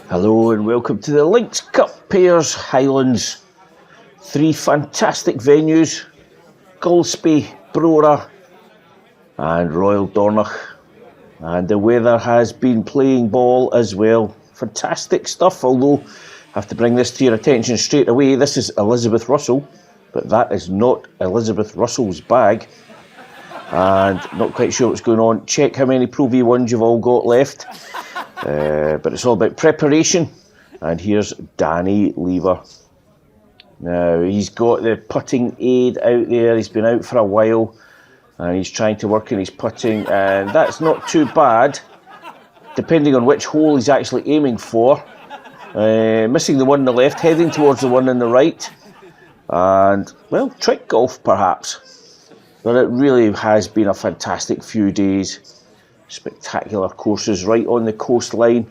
Hello and welcome to the Links Cup Pairs Highlands. Three fantastic venues, Gillespie, Brora and Royal Dornoch. And the weather has been playing ball as well. Fantastic stuff, although I have to bring this to your attention straight away. This is Elizabeth Russell, but that is not Elizabeth Russell's bag. And not quite sure what's going on. Check how many Pro V1s you've all got left. But it's all about preparation. And here's Danny Lever. Now, he's got the putting aid out there. He's been out for a while. And he's trying to work on his putting. And that's not too bad, depending on which hole he's actually aiming for. Missing the one on the left, heading towards the one on the right. And, well, trick golf, perhaps. But it really has been a fantastic few days. Spectacular courses right on the coastline.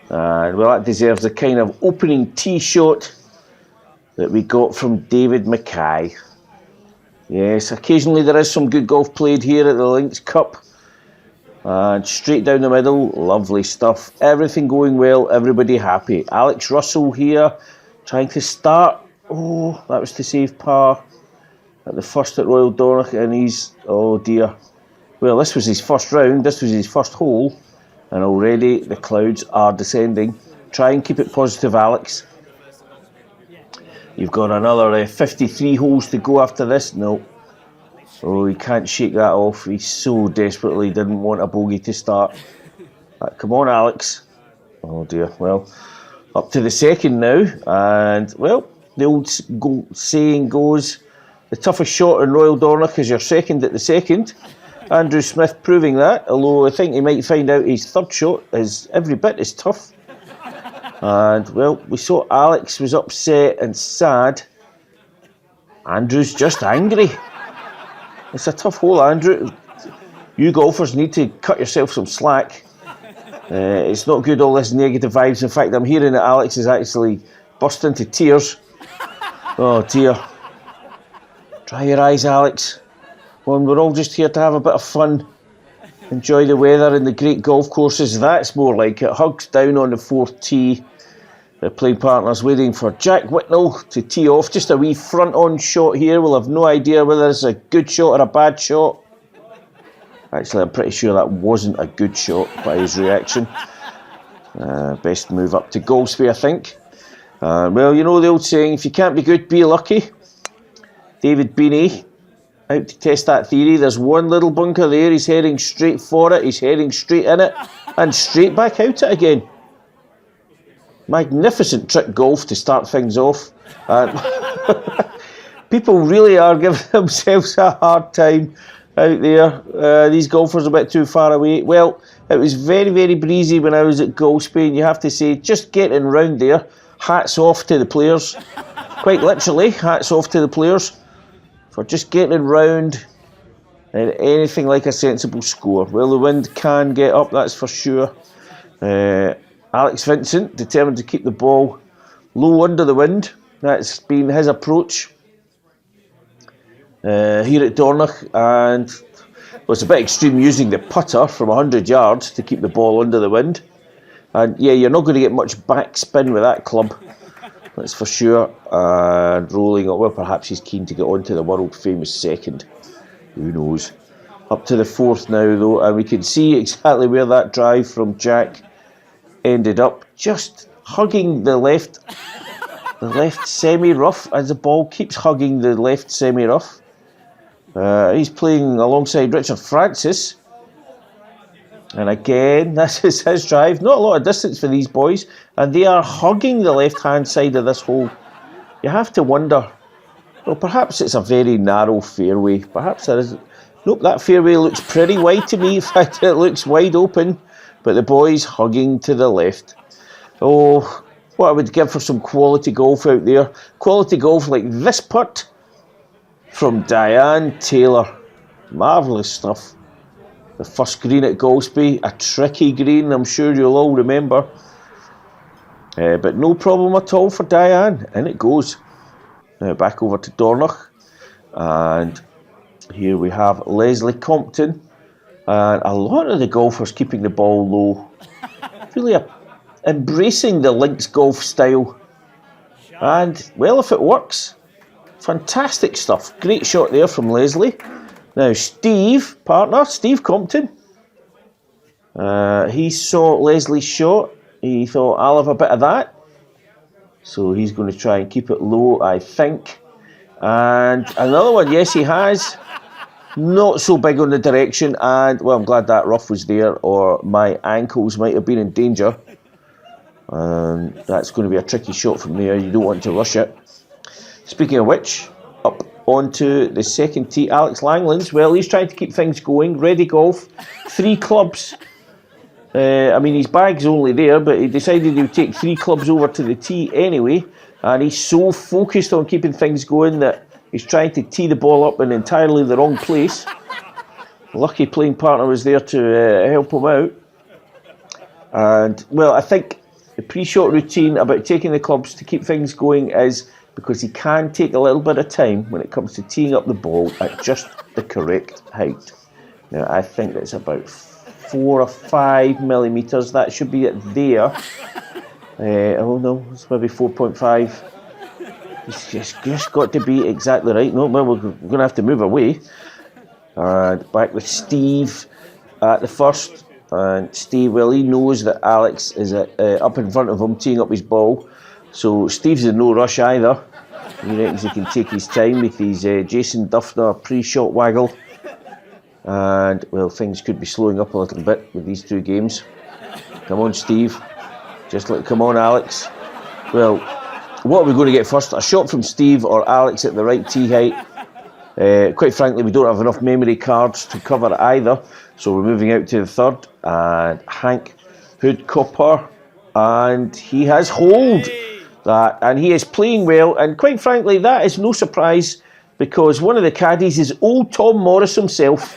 And well, that deserves the kind of opening tee shot that we got from David Mackay. Yes, occasionally there is some good golf played here at the Links Cup. And straight down the middle, lovely stuff. Everything going well, everybody happy. Alex Russell here, trying to start. Oh, that was to save par at the first at Royal Dornoch, and he's, oh dear. Well, this was his first round, this was his first hole, and already the clouds are descending. Try and keep it positive, Alex. You've got another 53 holes to go after this. No. Oh, he can't shake that off. He so desperately didn't want a bogey to start. Come on, Alex. Oh dear. Well, up to the second now, and well, the old saying goes, the toughest shot in Royal Dornoch is your second at the second. Andrew Smith proving that, although I think he might find out his third shot is every bit as tough. And, well, we saw Alex was upset and sad. Andrew's just angry. It's a tough hole, Andrew. You golfers need to cut yourself some slack. It's not good, all this negative vibes. In fact, I'm hearing that Alex is actually burst into tears. Oh, dear. Dry your eyes, Alex. Well, we're all just here to have a bit of fun. Enjoy the weather and the great golf courses. That's more like it. Hugs down on the fourth tee. The playing partner's waiting for Jack Whitnell to tee off. Just a wee front-on shot here. We'll have no idea whether it's a good shot or a bad shot. Actually, I'm pretty sure that wasn't a good shot by his reaction. Best move up to Gillespie, I think. Well, you know the old saying, if you can't be good, be lucky. David Beanie, out to test that theory. There's one little bunker there. He's heading straight for it. He's heading straight in it. And straight back out it again. Magnificent trick golf to start things off. People really are giving themselves a hard time out there. These golfers are a bit too far away. Well, it was very, very breezy when I was at Gillespie. And you have to say, just getting round there, hats off to the players. Quite literally, hats off to the players for just getting round and anything like a sensible score. Well, the wind can get up, that's for sure. Alex Vincent determined to keep the ball low under the wind. That's been his approach here at Dornoch, and well, it's a bit extreme using the putter from 100 yards to keep the ball under the wind. And yeah, you're not going to get much backspin with that club. That's for sure. And rolling up, well, perhaps he's keen to get on to the world famous second. Who knows? Up to the fourth now, though, and we can see exactly where that drive from Jack ended up. Just hugging the left semi-rough as the ball keeps hugging the left semi-rough. He's playing alongside Richard Francis. And again, this is his drive. Not a lot of distance for these boys. And they are hugging the left-hand side of this hole. You have to wonder, well, perhaps it's a very narrow fairway. Perhaps there isn't. Nope, that fairway looks pretty wide to me. In fact, it looks wide open. But the boys hugging to the left. Oh, what I would give for some quality golf out there. Quality golf like this putt from Diane Taylor. Marvellous stuff. The first green at Gillespie, a tricky green, I'm sure you'll all remember. But no problem at all for Diane, and it goes. Now back over to Dornoch, and here we have Leslie Compton, and a lot of the golfers keeping the ball low. Really embracing the links golf style. And, well, if it works, fantastic stuff. Great shot there from Leslie. Now, Steve, partner, Steve Compton. He saw Leslie's shot. He thought, I'll have a bit of that. So he's going to try and keep it low, I think. And another one, yes, he has. Not so big on the direction. And, well, I'm glad that rough was there, or my ankles might have been in danger. That's going to be a tricky shot from there. You don't want to rush it. Speaking of which, up onto the second tee, Alex Langlands. Well, he's trying to keep things going. Ready golf, 3 clubs. I mean, his bag's only there, but he decided he would take 3 clubs over to the tee anyway. And he's so focused on keeping things going that he's trying to tee the ball up in entirely the wrong place. Lucky playing partner was there to help him out. And, well, I think the pre-shot routine about taking the clubs to keep things going is because he can take a little bit of time when it comes to teeing up the ball at just the correct height. Now, I think that's about 4 or 5 millimetres. That should be it there. Oh no, it's maybe 4.5. It's just got to be exactly right. No, well, we're going to have to move away. And back with Steve at the first. And Steve, well, he knows that Alex is up in front of him, teeing up his ball. So Steve's in no rush either. He reckons he can take his time with his Jason Duffner pre-shot waggle. And, well, things could be slowing up a little bit with these 2 games. Come on, Steve. Come on, Alex. Well, what are we going to get first? A shot from Steve or Alex at the right tee height? Quite frankly, we don't have enough memory cards to cover either. So we're moving out to the third. And Hank Hoodcopper. And he has holed that. And he is playing well. And quite frankly, that is no surprise because one of the caddies is old Tom Morris himself.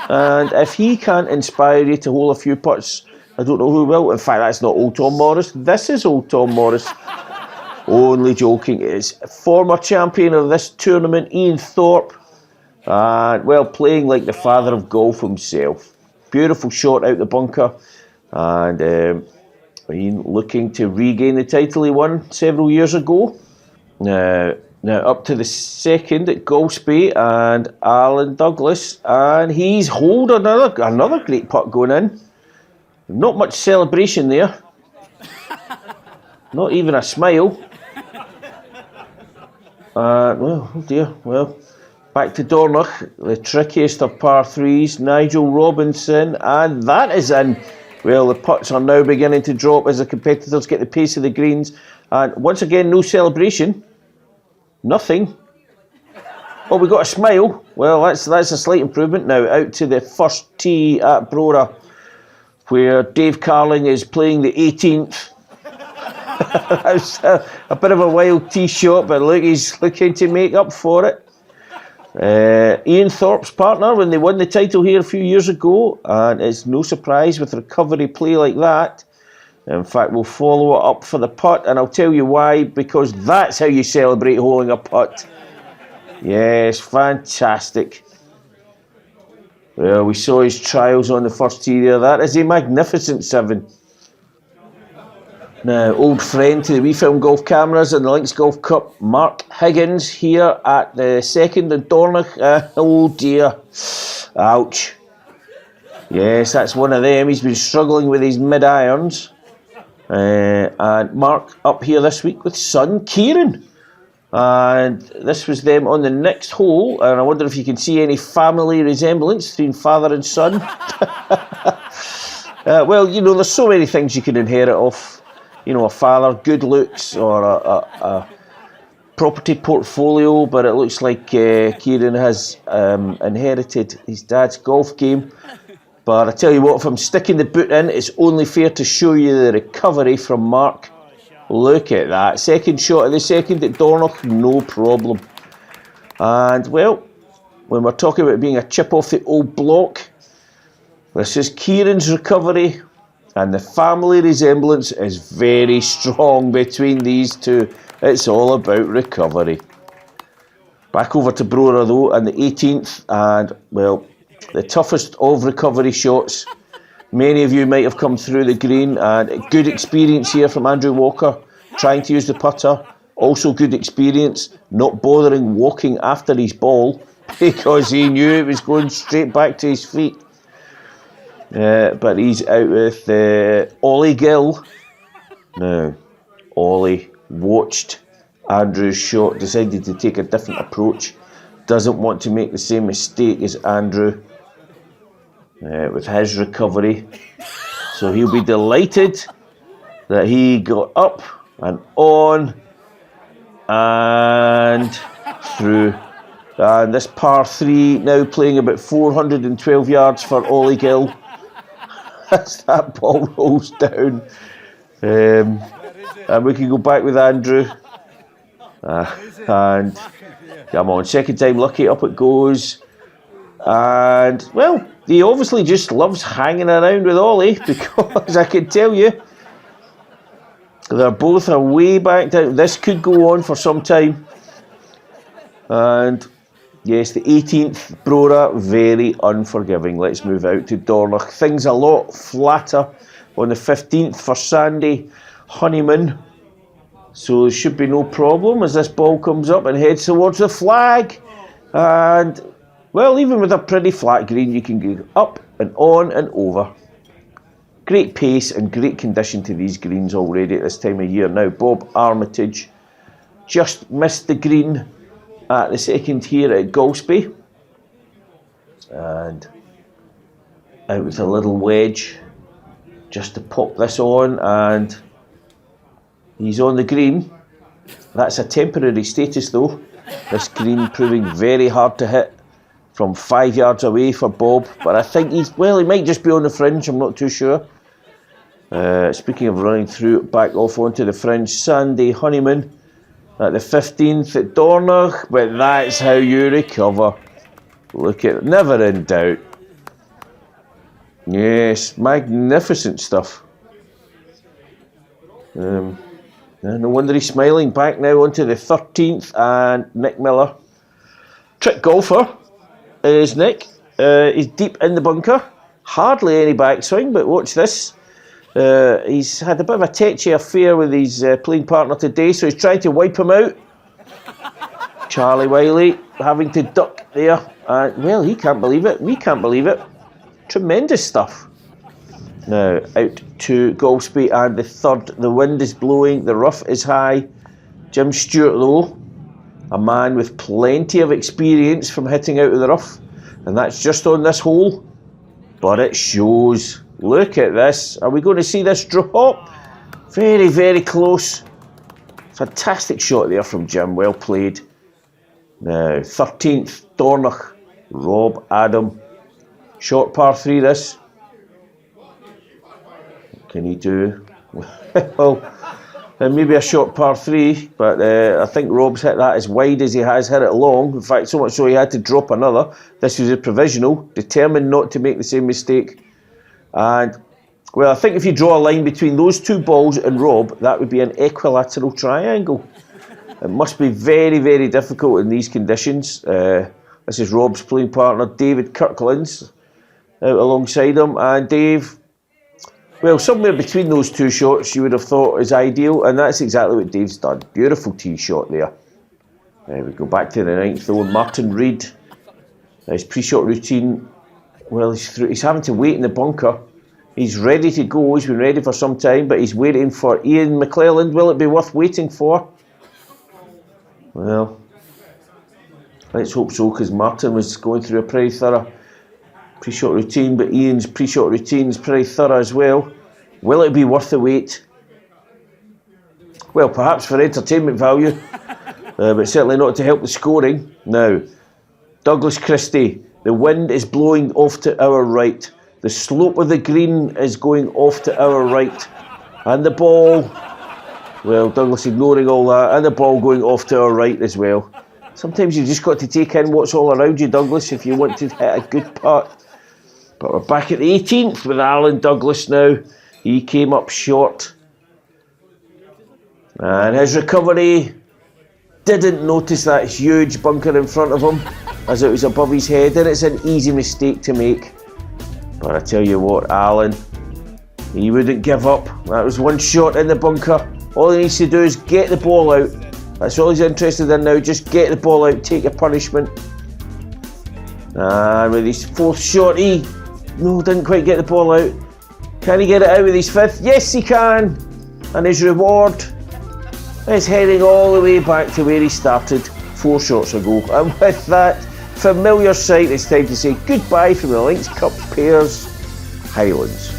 And if he can't inspire you to hold a few putts, I don't know who will. In fact, that's not old Tom Morris. This is old Tom Morris. Only joking. It is former champion of this tournament, Ian Thorpe. Well, playing like the father of golf himself. Beautiful shot out the bunker. And Ian looking to regain the title he won several years ago. Now up to the second at Golspie and Alan Douglas. And he's holed another great putt going in. Not much celebration there. Not even a smile. Well, oh dear. Well, back to Dornoch, the trickiest of par 3s, Nigel Robinson, and that is in. Well, the putts are now beginning to drop as the competitors get the pace of the greens. And once again, no celebration. Nothing. Oh, we got a smile. Well, that's a slight improvement. Now out to the first tee at Brora, where Dave Carling is playing the 18th. That's a bit of a wild tee shot, but look, he's looking to make up for it. Ian Thorpe's partner when they won the title here a few years ago, and it's no surprise with recovery play like that. In fact, we'll follow it up for the putt, and I'll tell you why, because that's how you celebrate holing a putt. Yes, fantastic. Well, we saw his trials on the first tee there. That is a magnificent 7. Now, old friend to the We Film Golf cameras and the Links Golf Cup, Mark Higgins here at the second in Dornoch. Oh dear. Ouch. Yes, that's one of them. He's been struggling with his mid-irons. And Mark up here this week with son Kieran. And this was them on the next hole. And I wonder if you can see any family resemblance between father and son. Well, you know, there's so many things you can inherit off. You know, a father, good looks, or a property portfolio, but it looks like Kieran has inherited his dad's golf game. But I tell you what, if I'm sticking the boot in, it's only fair to show you the recovery from Mark. Look at that. Second shot of the second at Dornoch, no problem. And, well, when we're talking about being a chip off the old block, this is Kieran's recovery. And the family resemblance is very strong between these two. It's all about recovery. Back over to Brora though, and the 18th, and well, the toughest of recovery shots. Many of you might have come through the green, and good experience here from Andrew Walker, trying to use the putter. Also good experience, not bothering walking after his ball because he knew it was going straight back to his feet. But he's out with Ollie Gill. Now, Ollie watched Andrew's shot, decided to take a different approach. Doesn't want to make the same mistake as Andrew with his recovery. So he'll be delighted that he got up and on and through. And this par 3 now playing about 412 yards for Ollie Gill as that ball rolls down. And we can go back with Andrew. And come on, second time lucky, up it goes. And, well, he obviously just loves hanging around with Ollie because I can tell you, they're both are way back down. This could go on for some time. And, yes, the 18th, Brora, very unforgiving. Let's move out to Dornoch. Things a lot flatter on the 15th for Sandy Honeyman. So there should be no problem as this ball comes up and heads towards the flag. And, well, even with a pretty flat green, you can go up and on and over. Great pace and great condition to these greens already at this time of year. Now, Bob Armitage just missed the green at the second here at Golspie. And out with a little wedge just to pop this on, and he's on the green. That's a temporary status though. This green proving very hard to hit from 5 yards away for Bob. But I think he might just be on the fringe, I'm not too sure. Speaking of running through, back off onto the fringe, Sandy Honeyman at the 15th at Dornoch. But that's how you recover. Look at it, never in doubt. Yes, magnificent stuff. No wonder he's smiling. Back now onto the 13th, and Nick Miller. Trick golfer is Nick. He's deep in the bunker. Hardly any backswing, but watch this. He's had a bit of a tetchy affair with his playing partner today, so he's trying to wipe him out. Charlie Wiley having to duck there. Well, he can't believe it. We can't believe it. Tremendous stuff. Now, out to Golspie and the third. The wind is blowing, the rough is high. Jim Stewart, though, a man with plenty of experience from hitting out of the rough. And that's just on this hole. But it shows. Look at this. Are we going to see this drop? Very, very close. Fantastic shot there from Jim. Well played. Now, 13th, Dornoch. Rob Adam. Short par 3 this. What can he do? Well, maybe a short par 3, but I think Rob's hit that as wide as he has hit it long. In fact, so much so he had to drop another. This was a provisional, determined not to make the same mistake. And, well, I think if you draw a line between those two balls and Rob, that would be an equilateral triangle. It must be very, very difficult in these conditions. This is Rob's playing partner, David Kirklands, out alongside him. And Dave, well, somewhere between those two shots you would have thought is ideal, and that's exactly what Dave's done. Beautiful tee shot there. We go back to the 9th though. Martin Reid, his pre-shot routine. Well, he's having to wait in the bunker. He's ready to go. He's been ready for some time, but he's waiting for Ian McClelland. Will it be worth waiting for? Well, let's hope so, because Martin was going through a pretty thorough pre-shot routine, but Ian's pre-shot routine is pretty thorough as well. Will it be worth the wait? Well, perhaps for entertainment value, but certainly not to help the scoring. Now, Douglas Christie, the wind is blowing off to our right. The slope of the green is going off to our right. And the ball, well, Douglas ignoring all that, and the ball going off to our right as well. Sometimes you just got to take in what's all around you, Douglas, if you want to hit a good putt. But we're back at the 18th with Alan Douglas now. He came up short. And his recovery, didn't notice that huge bunker in front of him as it was above his head, and it's an easy mistake to make. But I tell you what, Alan, he wouldn't give up. That was one shot in the bunker. All he needs to do is get the ball out. That's all he's interested in now. Just get the ball out, take your punishment. And with his fourth shot, didn't quite get the ball out. Can he get it out with his fifth? Yes, he can. And his reward is heading all the way back to where he started 4 shots ago. And with that familiar sight, it's time to say goodbye from the Links Cup Pairs Highlands.